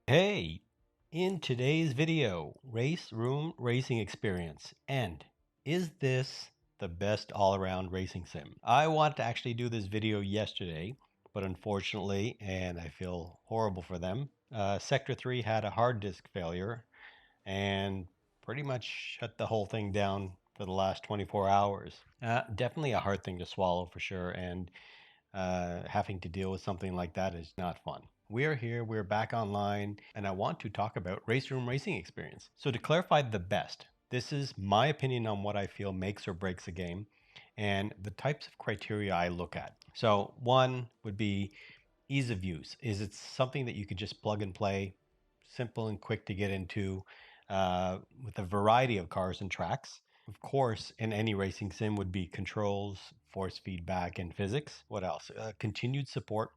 Hey, in today's video, Raceroom Racing Experience. And is this the best all-around racing sim? I wanted to actually do this video yesterday, but unfortunately, and I feel horrible for them, Sector 3 had a hard disk failure and pretty much shut the whole thing down for the last 24 hours. Definitely a hard thing to swallow for sure, and having to deal with something like that is not fun. We're here, we're back online, and I want to talk about Raceroom Racing Experience. So to clarify the best, this is my opinion on what I feel makes or breaks a game and the types of criteria I look at. So one would be ease of use. Is it something that you can just plug and play, simple and quick to get into with a variety of cars and tracks? Of course, in any racing sim would be controls, force feedback, and physics. What else? Continued support,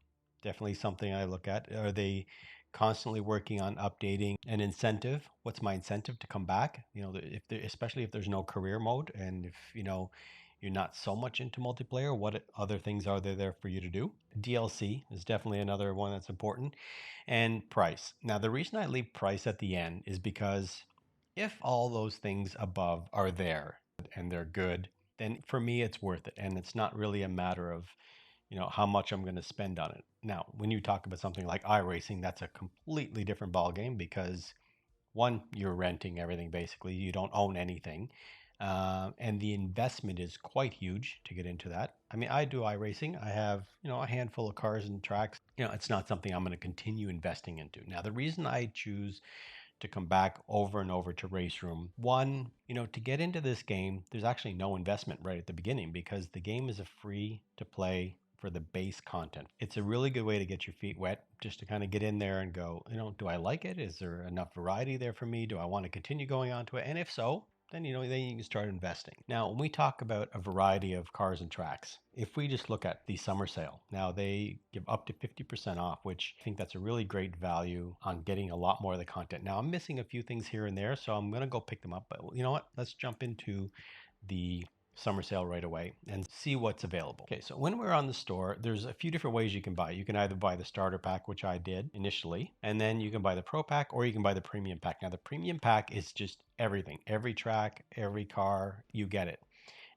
definitely something I look at. Are they constantly working on updating an incentive? What's my incentive to come back? You know, especially if there's no career mode, and if you're not so much into multiplayer, what other things are there for you to do? DLC is definitely another one that's important, and price. Now, the reason I leave price at the end is because if all those things above are there and they're good, then for me it's worth it, and it's not really a matter of how much I'm going to spend on it. Now, when you talk about something like iRacing, that's a completely different ball game because one, you're renting everything basically. You don't own anything. And the investment is quite huge to get into that. I mean, I do iRacing. I have, a handful of cars and tracks. It's not something I'm going to continue investing into. Now, the reason I choose to come back over and over to Raceroom, one, to get into this game, there's actually no investment right at the beginning because the game is a free to play for the base content. It's a really good way to get your feet wet, just to kind of get in there and go, do I like it? Is there enough variety there for me? Do I want to continue going on to it? And if so, then then you can start investing. Now, when we talk about a variety of cars and tracks, if we just look at the summer sale, now they give up to 50% off, which I think that's a really great value on getting a lot more of the content. Now, I'm missing a few things here and there, so I'm going to go pick them up. But you know what? Let's jump into the summer sale right away and see what's available. Okay, so when we're on the store, there's a few different ways you can buy. You can either buy the starter pack, which I did initially, and then you can buy the pro pack, or you can buy the premium pack. Now, the premium pack is just everything, every track, every car, you get it.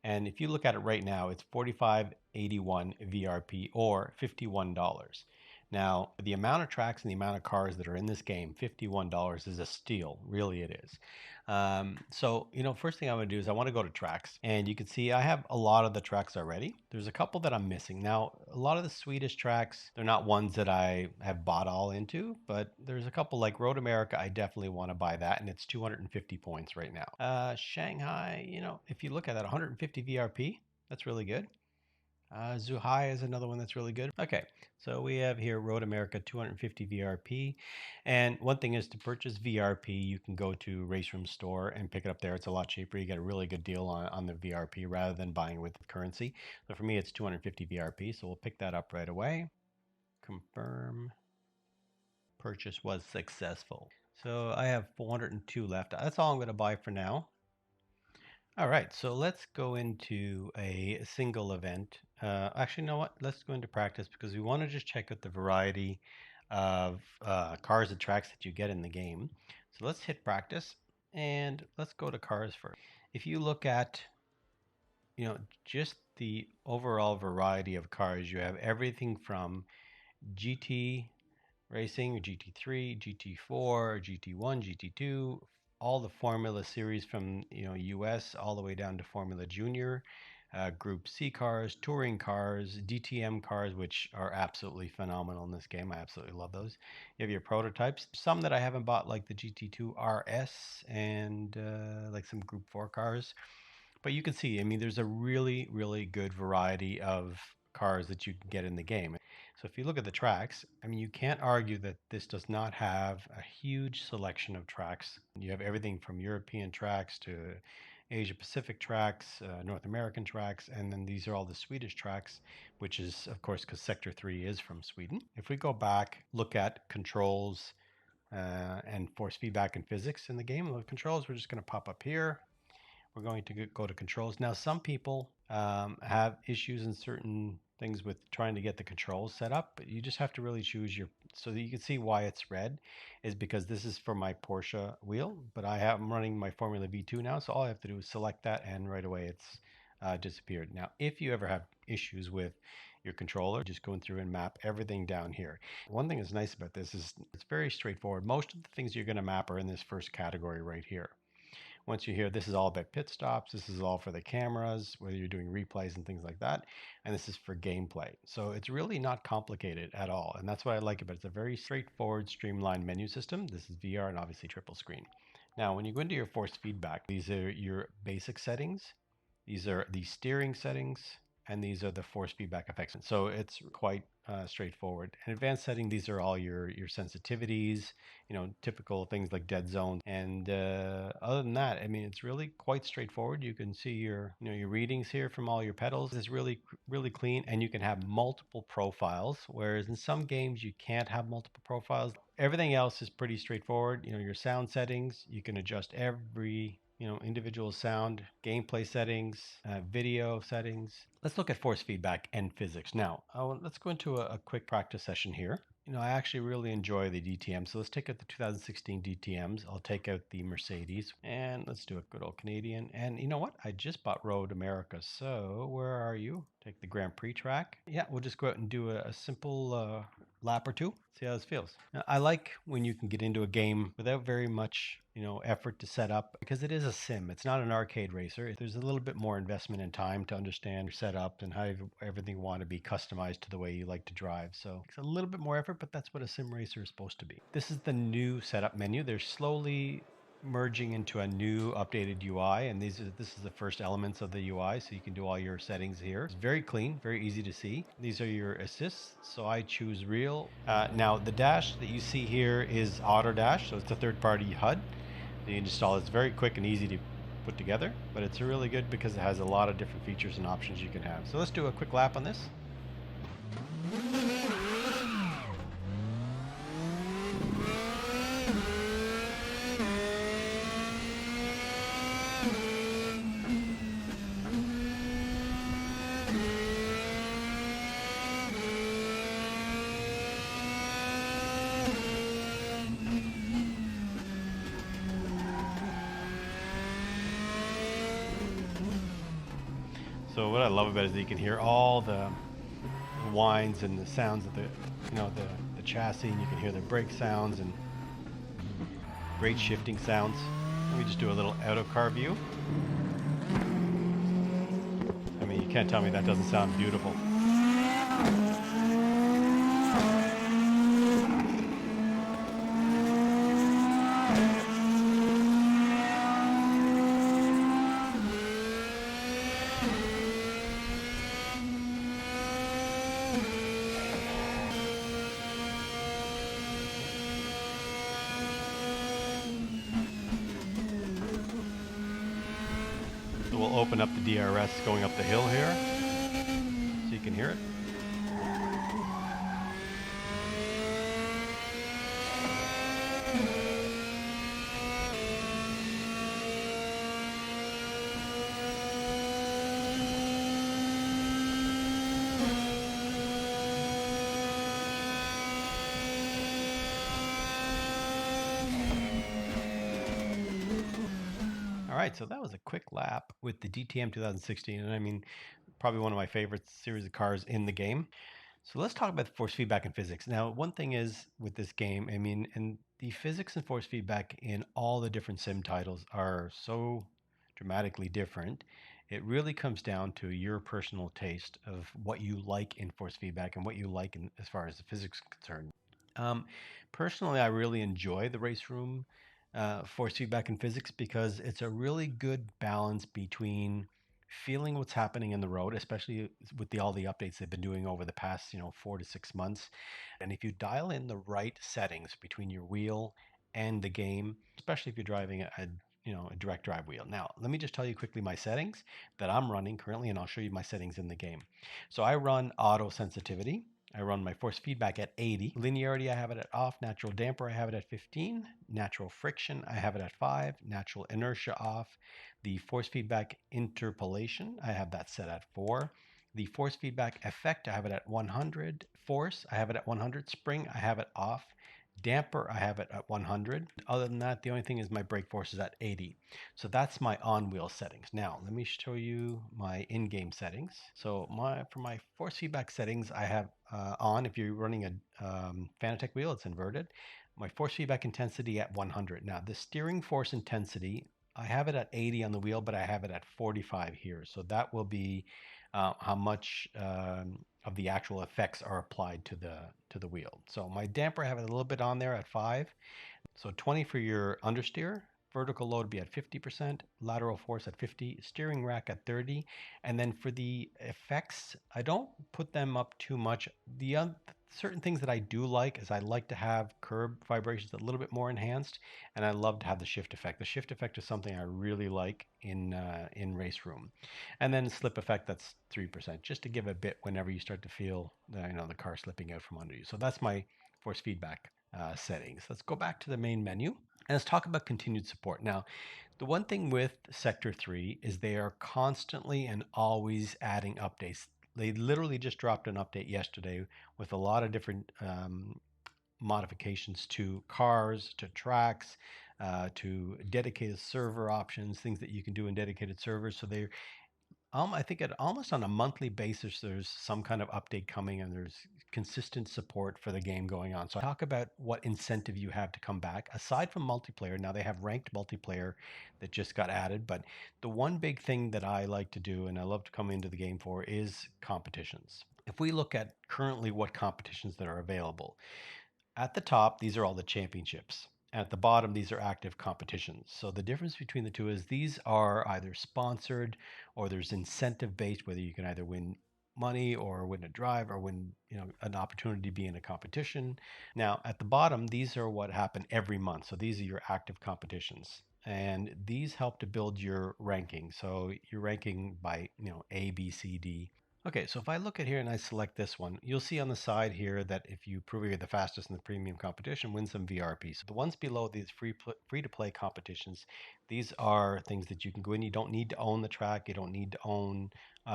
And if you look at it right now, it's $45.81 VRP or $51. Now, the amount of tracks and the amount of cars that are in this game, $51 is a steal. Really, it is. So, first thing I'm going to do is I want to go to tracks. And you can see I have a lot of the tracks already. There's a couple that I'm missing. Now, a lot of the Swedish tracks, they're not ones that I have bought all into, but there's a couple like Road America. I definitely want to buy that, and it's 250 points right now. Shanghai, if you look at that, 150 VRP, that's really good. Zhuhai is another one that's really good. Okay, so we have here Road America 250 VRP. And one thing is to purchase VRP, you can go to Raceroom store and pick it up there. It's a lot cheaper. You get a really good deal on the VRP rather than buying with currency. So for me, it's 250 VRP. So we'll pick that up right away. Confirm. Purchase was successful. So I have 402 left. That's all I'm going to buy for now. All right, so let's go into a single event. Actually, you know what? Let's go into practice because we want to just check out the variety of cars and tracks that you get in the game. So let's hit practice and let's go to cars first. If you look at, just the overall variety of cars, you have everything from GT racing, GT3, GT4, GT1, GT2, all the Formula series from US all the way down to Formula Junior, Group C cars, touring cars, DTM cars, which are absolutely phenomenal in this game. I absolutely love those. You have your prototypes, some that I haven't bought, like the GT2 RS and like some Group 4 cars. But you can see, I mean, there's a really, really good variety of cars that you can get in the game. So if you look at the tracks, I mean, you can't argue that this does not have a huge selection of tracks. You have everything from European tracks to Asia Pacific tracks, North American tracks, and then these are all the Swedish tracks, which is, of course, because Sector 3 is from Sweden. If we go back, look at controls and force feedback and physics in the game, the controls, we're just going to pop up here. We're going to go to controls. Now, some people have issues in certain things with trying to get the controls set up, but you just have to really choose your, so that you can see why it's red is because this is for my Porsche wheel, but I'm running my Formula V2 now, so all I have to do is select that and right away it's disappeared. Now, if you ever have issues with your controller, just going through and map everything down here. One thing that's nice about this is it's very straightforward. Most of the things you're going to map are in this first category right here. Once you hear this is all about pit stops, this is all for the cameras, whether you're doing replays and things like that, and this is for gameplay. So it's really not complicated at all, and that's what I like about it. It's a very straightforward, streamlined menu system. This is VR and obviously triple screen. Now, when you go into your force feedback, these are your basic settings. These are the steering settings, and these are the force feedback effects. So it's quite straightforward. In advanced setting, these are all your sensitivities, typical things like dead zone. And other than that, I mean, it's really quite straightforward. You can see your readings here from all your pedals. It's really clean, and you can have multiple profiles, whereas in some games you can't have multiple profiles. Everything else is pretty straightforward. Your sound settings, you can adjust every individual sound, gameplay settings, video settings. Let's look at force feedback and physics. Now, let's go into a quick practice session here. I actually really enjoy the DTM. So let's take out the 2016 DTMs. I'll take out the Mercedes and let's do a good old Canadian. And you know what? I just bought Road America. So where are you? Take the Grand Prix track. Yeah, we'll just go out and do a simple lap or two. See how this feels. Now, I like when you can get into a game without very much effort to set up, because it is a sim. It's not an arcade racer. There's a little bit more investment in time to understand your setup and how everything want to be customized to the way you like to drive. So it's a little bit more effort, but that's what a sim racer is supposed to be. This is the new setup menu. They're slowly merging into a new updated UI, and this is the first elements of the UI, so you can do all your settings here. It's very clean, very easy to see. These are your assists, so I choose real. Now the dash that you see here is Auto Dash, so it's a third-party HUD. You install it. It's very quick and easy to put together, but it's really good because it has a lot of different features and options you can have. So let's do a quick lap on this. So what I love about it is that you can hear all the whines and the sounds of the chassis, and you can hear the brake sounds and great shifting sounds. Let me just do a little out of car view. I mean, you can't tell me that doesn't sound beautiful. So we'll open up the DRS going up the hill here, so you can hear it. All right, so that was a quick lap with the DTM 2016, and I mean, probably one of my favorite series of cars in the game. So let's talk about force feedback and physics. Now, one thing is with this game, I mean, and the physics and force feedback in all the different sim titles are so dramatically different. It really comes down to your personal taste of what you like in force feedback and what you like as far as the physics is concerned. Um, Personally, I really enjoy the Raceroom force feedback and physics because it's a really good balance between feeling what's happening in the road, especially with all the updates they've been doing over the past 4 to 6 months. And if you dial in the right settings between your wheel and the game, especially if you're driving a direct drive wheel. Now, let me just tell you quickly my settings that I'm running currently, and I'll show you my settings in the game. So I run auto sensitivity. I run my force feedback at 80. Linearity, I have it at off. Natural damper, I have it at 15. Natural friction, I have it at 5. Natural inertia off. The force feedback interpolation, I have that set at 4. The force feedback effect, I have it at 100. Force, I have it at 100. Spring, I have it off. Damper, I have it at 100. Other than that, the only thing is my brake force is at 80. So that's my on-wheel settings. Now, let me show you my in-game settings. So for my force feedback settings, I have on, if you're running a Fanatec wheel, it's inverted. My force feedback intensity at 100. Now, the steering force intensity, I have it at 80 on the wheel, but I have it at 45 here. So that will be how much of the actual effects are applied to the wheel. So my damper, I have it a little bit on there at 5. So 20 for your understeer, vertical load be at 50%, lateral force at 50, steering rack at 30, and then for the effects, I don't put them up too much. The certain things that I do like is I like to have curb vibrations a little bit more enhanced, and I love to have the shift effect. The shift effect is something I really like in Raceroom, and then slip effect, that's 3%, just to give a bit whenever you start to feel the car slipping out from under you. So that's my force feedback settings. Let's go back to the main menu and let's talk about continued support. Now, the one thing with Sector 3 is they are constantly and always adding updates. They literally just dropped an update yesterday with a lot of different modifications to cars, to tracks, to dedicated server options, things that you can do in dedicated servers. So they're I think almost on a monthly basis, there's some kind of update coming and there's consistent support for the game going on. So talk about what incentive you have to come back. Aside from multiplayer, now they have ranked multiplayer that just got added, but the one big thing that I like to do and I love to come into the game for is competitions. If we look at currently what competitions that are available, at the top, these are all the championships. And at the bottom, these are active competitions. So the difference between the two is these are either sponsored or there's incentive based, whether you can either win money or win a drive or win an opportunity to be in a competition. Now at the bottom, these are what happen every month. So these are your active competitions. And these help to build your ranking. So your ranking by A, B, C, D. Okay, so if I look at here and I select this one, you'll see on the side here that if you prove you're the fastest in the premium competition, win some VRP. So the ones below these free to play competitions, these are things that you can go in. You don't need to own the track. You don't need to own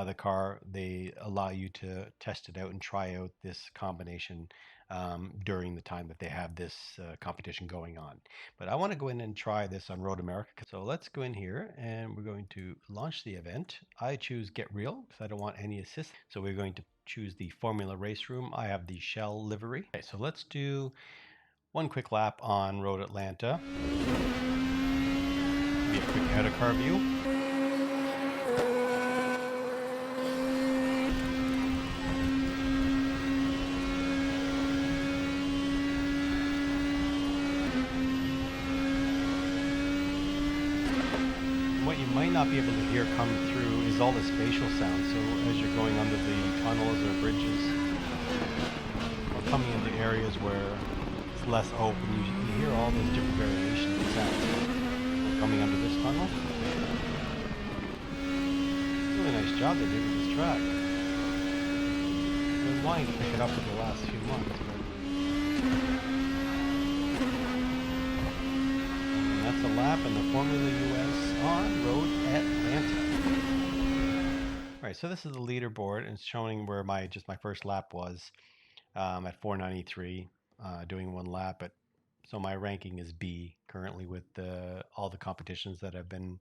the car. They allow you to test it out and try out this combination during the time that they have this competition going on. But I want to go in and try this on Road America. So let's go in here and we're going to launch the event. I choose Get Real because I don't want any assist. So we're going to choose the Formula Race Room. I have the Shell livery. Okay, so let's do one quick lap on Road Atlanta. Be a quick out of car view. What you might not be able to hear come through is all the spatial sound. So as you're going under the tunnels or bridges, or coming into areas where it's less open, you hear all those different variations of sound. So coming under this tunnel, really nice job they did with this track. I've been wanting to pick it up for the last few months. That's a lap in the Formula US on Road Atlanta. All right, so this is the leaderboard, and it's showing where my first lap was at 493, doing one lap. So my ranking is B currently with all the competitions that I've been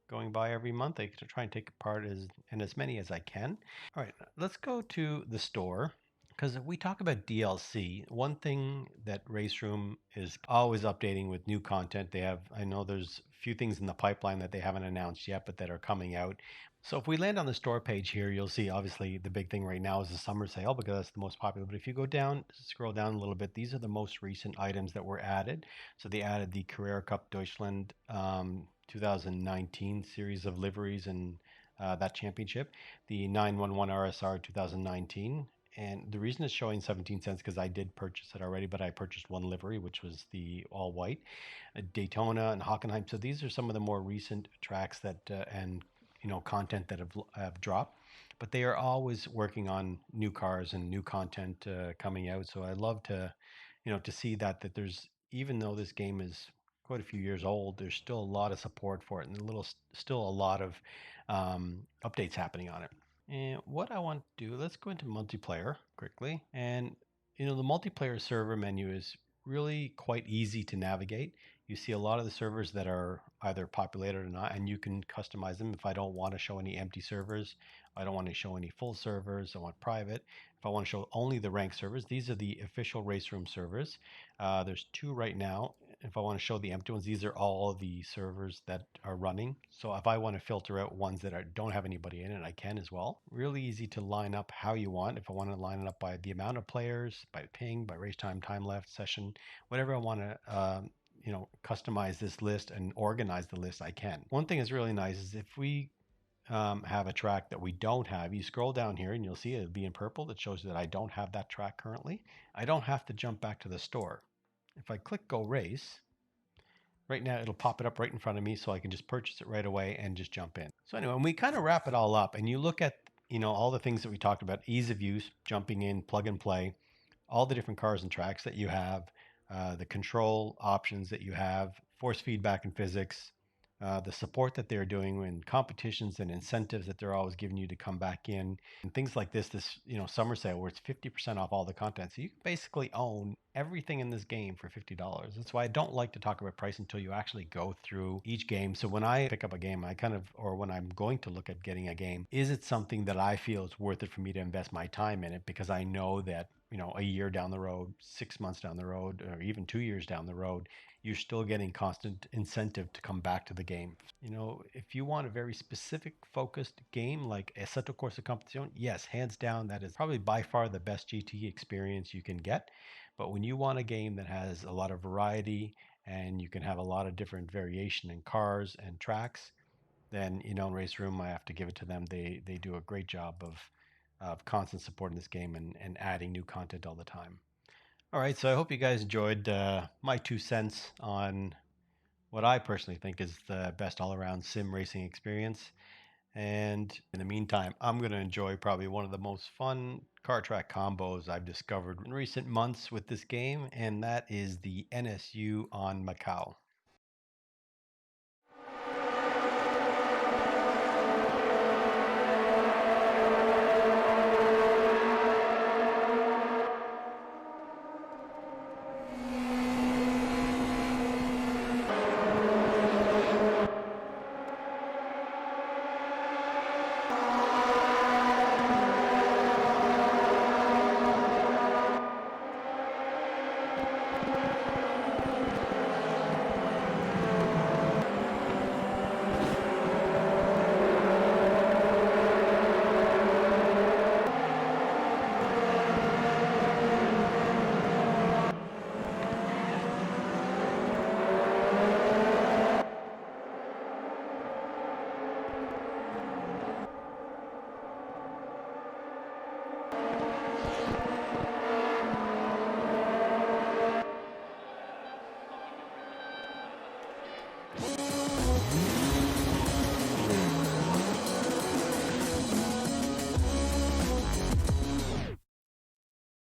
going by every month. I try and take part in as many as I can. All right, let's go to the store. Because we talk about DLC, one thing that Raceroom is always updating with new content. I know there's a few things in the pipeline that they haven't announced yet, but that are coming out. So if we land on the store page here, you'll see obviously the big thing right now is the summer sale because that's the most popular. But if you go down, scroll down a little bit, these are the most recent items that were added. So they added the Carrera Cup Deutschland 2019 series of liveries and that championship, the 911 RSR 2019. And the reason it's showing 17 cents because I did purchase it already, but I purchased one livery, which was the all white, Daytona and Hockenheim. So these are some of the more recent tracks that and content that have dropped, but they are always working on new cars and new content coming out. So I love to to see that there's, even though this game is quite a few years old, there's still a lot of support for it, and still a lot of updates happening on it. And what I want to do, let's go into multiplayer quickly. And the multiplayer server menu is really quite easy to navigate. You see a lot of the servers that are either populated or not, and you can customize them. If I don't want to show any empty servers, I don't want to show any full servers, I want private. If I want to show only the ranked servers, these are the official race room servers. There's two right now. If I want to show the empty ones, these are all the servers that are running. So if I want to filter out ones that don't have anybody in it, I can as well. Really easy to line up how you want. If I want to line it up by the amount of players, by ping, by race time, time left, session, whatever I want to customize this list and organize the list, I can. One thing that's really nice is if we have a track that we don't have, you scroll down here and you'll see it'll be in purple. That shows that I don't have that track currently. I don't have to jump back to the store. If I click go race, right now it'll pop it up right in front of me, so I can just purchase it right away and just jump in. So anyway, when we kind of wrap it all up and you look at all the things that we talked about, ease of use, jumping in, plug and play, all the different cars and tracks that you have, the control options that you have, force feedback and physics, the support that they're doing in competitions and incentives that they're always giving you to come back in, and things like this summer sale where it's 50% off all the content. So you can basically own everything in this game for $50. That's why I don't like to talk about price until you actually go through each game. So when I pick up a game, or when I'm going to look at getting a game, is it something that I feel is worth it for me to invest my time in it? Because I know that a year down the road, 6 months down the road, or even 2 years down the road, you're still getting constant incentive to come back to the game. If you want a very specific focused game like Assetto Corsa Competizione, yes, hands down, that is probably by far the best GT experience you can get. But when you want a game that has a lot of variety and you can have a lot of different variation in cars and tracks, then in Race Room, I have to give it to them. They do a great job of constant support in this game and adding new content all the time. All right, so I hope you guys enjoyed my 2 cents on what I personally think is the best all-around sim racing experience. And in the meantime, I'm going to enjoy probably one of the most fun car track combos I've discovered in recent months with this game, and that is the NSU on Macau.